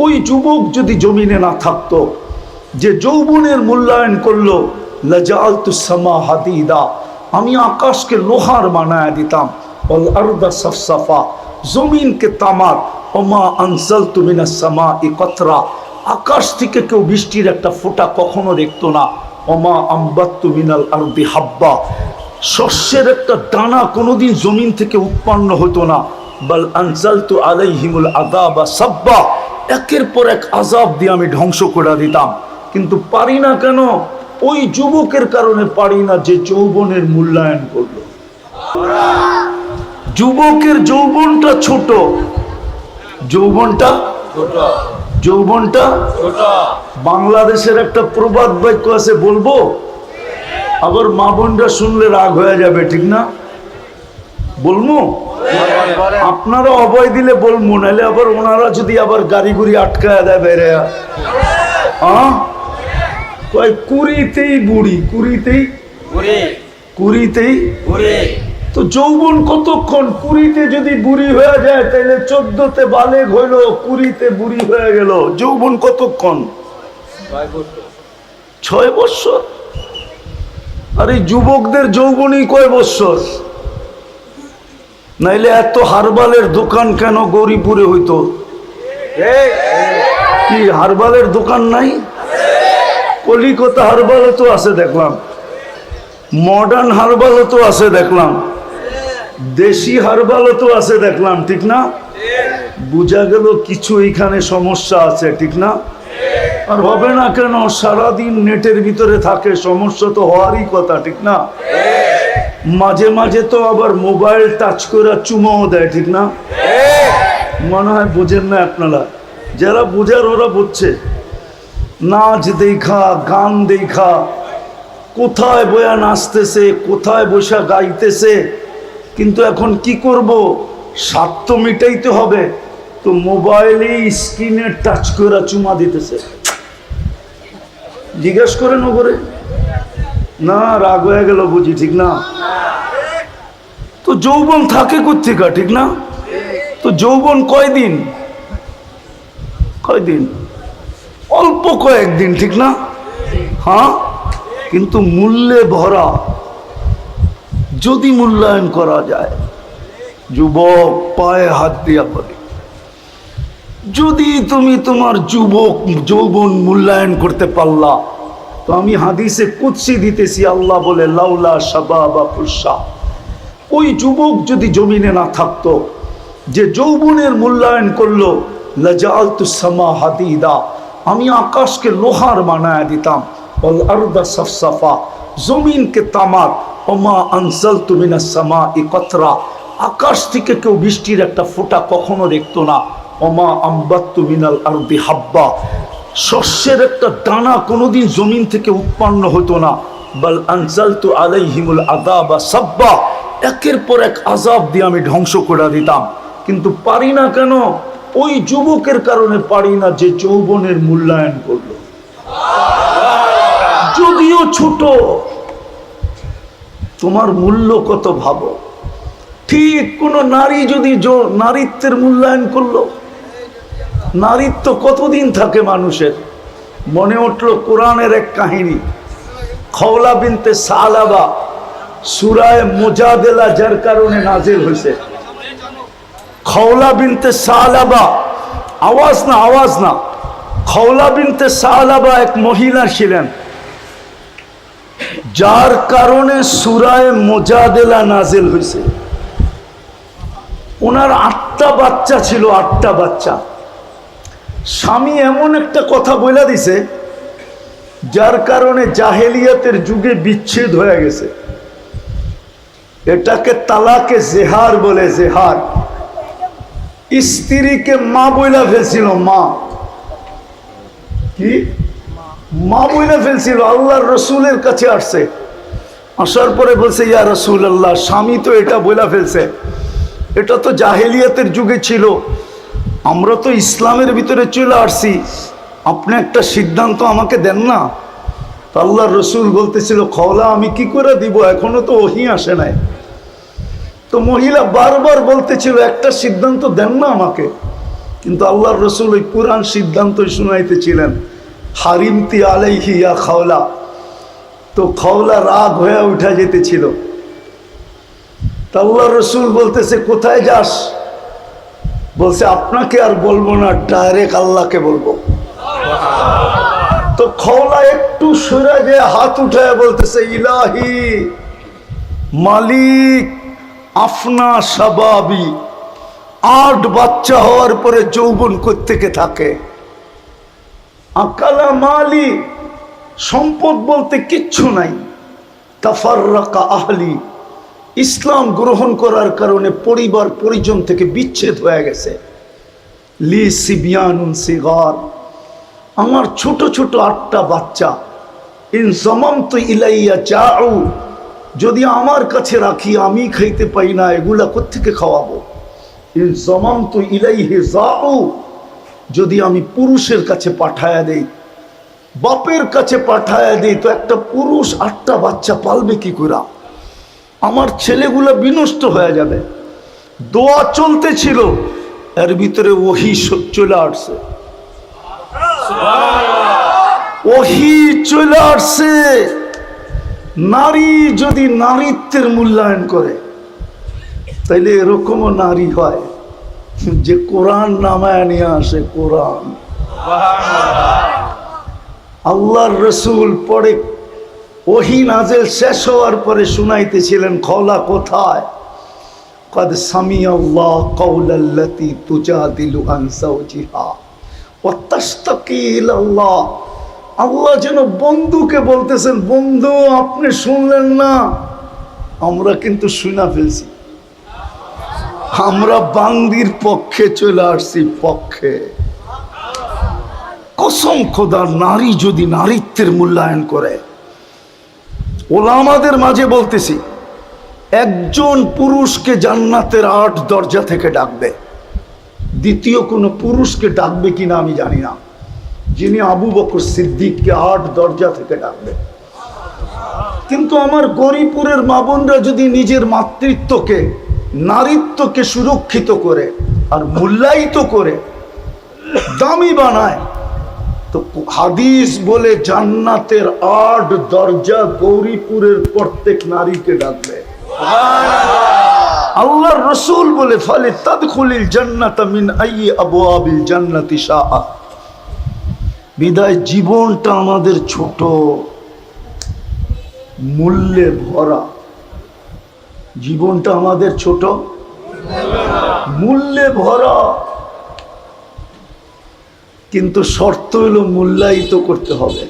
ওই যুবক যদি জমিনে না থাকতো, যে যৌবনের মূল্যায়ন করলো, লাজাআলতুস সামা হাদিদা, আমি আকাশকে লোহার বানায় দিতাম, ওয়াল আরদা সাফসাফা, জমিনকে তামার, ওমা আনজালতু মিনাস সামাই কতরা, আকাশ থেকে কেউ বৃষ্টির একটা ফোঁটা কখনো দেখতো না, ওমা আম্বাত্তু মিনাল আরদি হাব্বা, শস্যের একটা দানা কোনোদিন জমিন থেকে উৎপন্ন হতো না, বাল আনজালতু আলাইহিমুল আযাবা সাব্বা, একের পর এক আযাব দিয়ে আমি ধ্বংস করে দিতাম। কিন্তু পারি না কেন? ওই যুবকের কারণে পারি না যে যৌবনের মূল্যায়ন করলো। যুবকের যৌবনটা ছোট, যৌবনটা বাংলাদেশের একটা প্রবাদ বাক্য আছে, বলবো? আবার মা বোনরা শুনলে রাগ হয়ে যাবে, ঠিক না? বলবো? আপনারা অভয় দিলে বলবো, নাহলে আবার ওনারা যদি আবার গাড়ি গুড়ি আটকায় দেয় বেড়ে, কুড়িতেই বুড়ি, কুড়িতেই। তো যৌবন কতক্ষণ? কুড়িতে যদি বুড়ি হয়ে যায় তাহলে 14তে বালেগ হইল, কুড়িতে বুড়ি হয়ে গেল, যৌবন কতক্ষণ? 6 বছর। আর এই যুবকদের যৌবনই কয় বছর? নাইলে এত হারবালের দোকান কেন গৌরীপুরে হইতো? কি হারবালের দোকান নাই? কলিকাতা হারবালও তো আছে দেখলাম, মডার্ন হারবালও তো আছে দেখলাম, দেশি হারবালও তো আছে দেখলাম, ঠিক না? বুঝা গেল কিছু এইখানে সমস্যা আছে, ঠিক না? আর হবে না কেন? সারাদিন নেটের ভিতরে থাকে, সমস্যা তো হওয়ারই কথা, ঠিক না? মাঝে মাঝে তো আবার মোবাইল টাচ করে চুমাও দেয়, ঠিক না? মনে হয় বোঝেন না আপনারা, যারা বোঝার ওরা বুঝছে। নাচ দেখা, গান দেখা, কোথায় বয়া নাচতেছে, কোথায় বসা গাইতেছে, কিন্তু এখন কি করব? স্বার্থ মিটাইতে হবে, তো মোবাইলে স্ক্রিনে টাচ করে চুমা দিতেছে। জিজ্ঞেস করেন ওপরে না, রাগ হয়ে গেল বুঝি, ঠিক না? তো যৌবন থাকে কোত্থেকে, ঠিক না? তো যৌবন কয়দিন? অল্প কয়েকদিন, ঠিক না? হ্যাঁ, কিন্তু মূল্যে ভরা, যদি মূল্যায়ন করা যায়। যুবক পায়ে হাত দিয়া বলে, যদি তুমি তোমার যৌবন মূল্যায়ন করতে পারলা, তো আমি হাদিসে কুদসি দিতেছি, আল্লাহ বলে, লাউলা শাবাবা ফুসা, ওই যুবক যদি জমিনে না থাকতো, যে যৌবনের মূল্যায়ন করলো, লাজাআলতুস সামা হাদিদা, আমি আকাশকে লোহার বানায় দিতাম, ওয়াল আরদা সাফসাফা, জমিনকে তামার, ওমা আনজালতু মিনাস সামাই কতরা, আকাশ থেকে কেউ বৃষ্টির একটা ফোঁটা কখনো দেখতো না, ওমা আম্বাত্তু মিনাল আরদি হাব্বা, শস্যের একটা দানা কোনোদিন জমিন থেকে উৎপন্ন হতো না, বাল আনজালতু আলাইহিমুল আযাবা সাব্বা, একের পর এক আযাব দিয়ে আমি ধ্বংস করে দিতাম। কিন্তু পারি না কেন? ওই যুবকের কারণে পারি না যে যৌবনের মূল্যায়ন করলো, যদিও ছোট। তোমার মূল্য কত ভাবো। ঠিক কোন নারী যদি নারীত্বের মূল্যায়ন করলো, নারীত্ব কতদিন থাকে মানুষের? মনে উঠলো কোরআনের এক কাহিনী, খওলা বিনতে সালাবা, সূরায়ে মুজাদেলা যার কারণে নাজিল হয়েছে। খওলা বিনতে সালাবা, আওয়াজ না, খওলা বিনতে সালাবা এক মহিলা ছিলেন, যার কারণে সূরায়ে মুজাদেলা নাজিল হয়েছে। ওনার 8টা বাচ্চা ছিল, 8টা বাচ্চা। স্বামী এমন একটা কথা বলে দিছে, যার কারণে জাহেলিয়াতের যুগে বিচ্ছেদ হয়ে গেছে। এটাকে তালাকে জেহার বলে, জেহার। স্ত্রীকে মা বইলা ফেলছিল, মা বইলা ফেলছিল। আল্লাহর রসুলের কাছে আসছে, আসার পরে বলছে, ইয়া রাসূলুল্লাহ, স্বামী তো এটা বইলা ফেলছে, এটা তো জাহেলিয়াতের যুগে ছিল, আমরা তো ইসলামের ভিতরে চলে আসছি, আপনি একটা সিদ্ধান্ত আমাকে দেন না। তো আল্লাহর রসুল বলতেছিল, খওলা আমি কি করে দিব, এখনো তো ওহী আসে নাই। তো মহিলা বারবার বলতেছিল, একটা সিদ্ধান্ত দেন না আমাকে। কিন্তু আল্লাহর রসুল ওই পুরান সিদ্ধান্তই শুনাইতেছিলেন, হারিমতি আলাইহি ইয়া খাওলা। তো খাওলা রাগ হয়ে উঠা যেতেছিল। তা আল্লাহর রসুল বলতেছে, কোথায় যাস? বলছে, আপনাকে আর বলবো না, ডাইরেক্ট আল্লাহকে বলবো। তো খাওলা একটু সরে গিয়ে হাত উঠায় বলতেছে, ইলাহি মালিক আফনা শাবাবি। 8 বাচ্চা হওয়ার পরে যৌবন কোত্থেকে থাকে? আকালা মালি, সম্পদ বলতে কিচ্ছু নাই। তাফাররাকা আহলি, ইসলাম গ্রহণ করার কারণে পরিবার পরিজন থেকে বিচ্ছেদ হয়ে গেছে। লি সিবিয়ানুন সিগার, আমার ছোট ছোট 8টা বাচ্চা। ইন জামামতু ইলাইয়া জাউ, যদি আমার কাছে রাখি আমি খাইতে পাই না, এগুলা কোত্থেকে খাওয়াবো? ইন জামামতু ইলাইহি জাউ, যদি আমি পুরুষের কাছে পাঠায়া দেই, বাপের কাছে পাঠায়া দেই, তো একটা পুরুষ 8টা বাচ্চা পালবে কি করে? আমার ছেলেগুলা বিনষ্ট হয়ে যাবে। দোয়া চলতেছিল, এর ভিতরে ওহী চলে আসছে। ওহী চলে আসছে। নারী যদি নারীত্বের মূল্যায়ন করে, তাইলে এরকমও নারী হয় যে কোরআন নামায় নিয়ে আসে। কোরআন আল্লাহর রসুল পরে ওহী নাজেল শেষ হওয়ার পরে শুনাইতেছিলেন, খাওলা কোথায়? قد سمع الله قول التي تجادل عن زوجها وتشتكي إلى الله। আল্লাহ যেন বন্ধুকে বলতেছেন, বন্ধু আপনি শুনলেন না, আমরা কিন্তু শুনা ফেলছি। আমরা বান্দির পক্ষে চলে আসছি, পক্ষে। কসম খোদার, নারী যদি নারীত্বের মূল্যায়ন করে, ওলামাদের মাঝে বলতেছি, একজন পুরুষকে জান্নাতের 8 দরজা থেকে ডাকবে, দ্বিতীয় কোনো পুরুষকে ডাকবে কিনা আমি জানি না, যিনি আবু বকর সিদ্দিককে 8 দরজা থেকে ডাকবে। কিন্তু আমার গরিপুরের মা বোনরা যদি নিজের মাতৃত্বকে, নারীত্বকে সুরক্ষিত করে আর মূল্যায়িত করে দামি বানায়, তো হাদিস বলে জান্নাতের 8 দরজা গৌরীপুরের প্রত্যেক নারীকে ডাকবে। আল্লাহর রসুল বলে, ফালে তাদখুলিল জান্নাতা মিন আইয়ি আবওয়াবিল জান্নাতি শাআ। বিদায় জীবনটা আমাদের ছোট, মূল্যে ভরা। জীবনটা আমাদের ছোট, মূল্যে ভরা। কিন্তু শর্ত হলো মূল্যায়িত করতে হবে।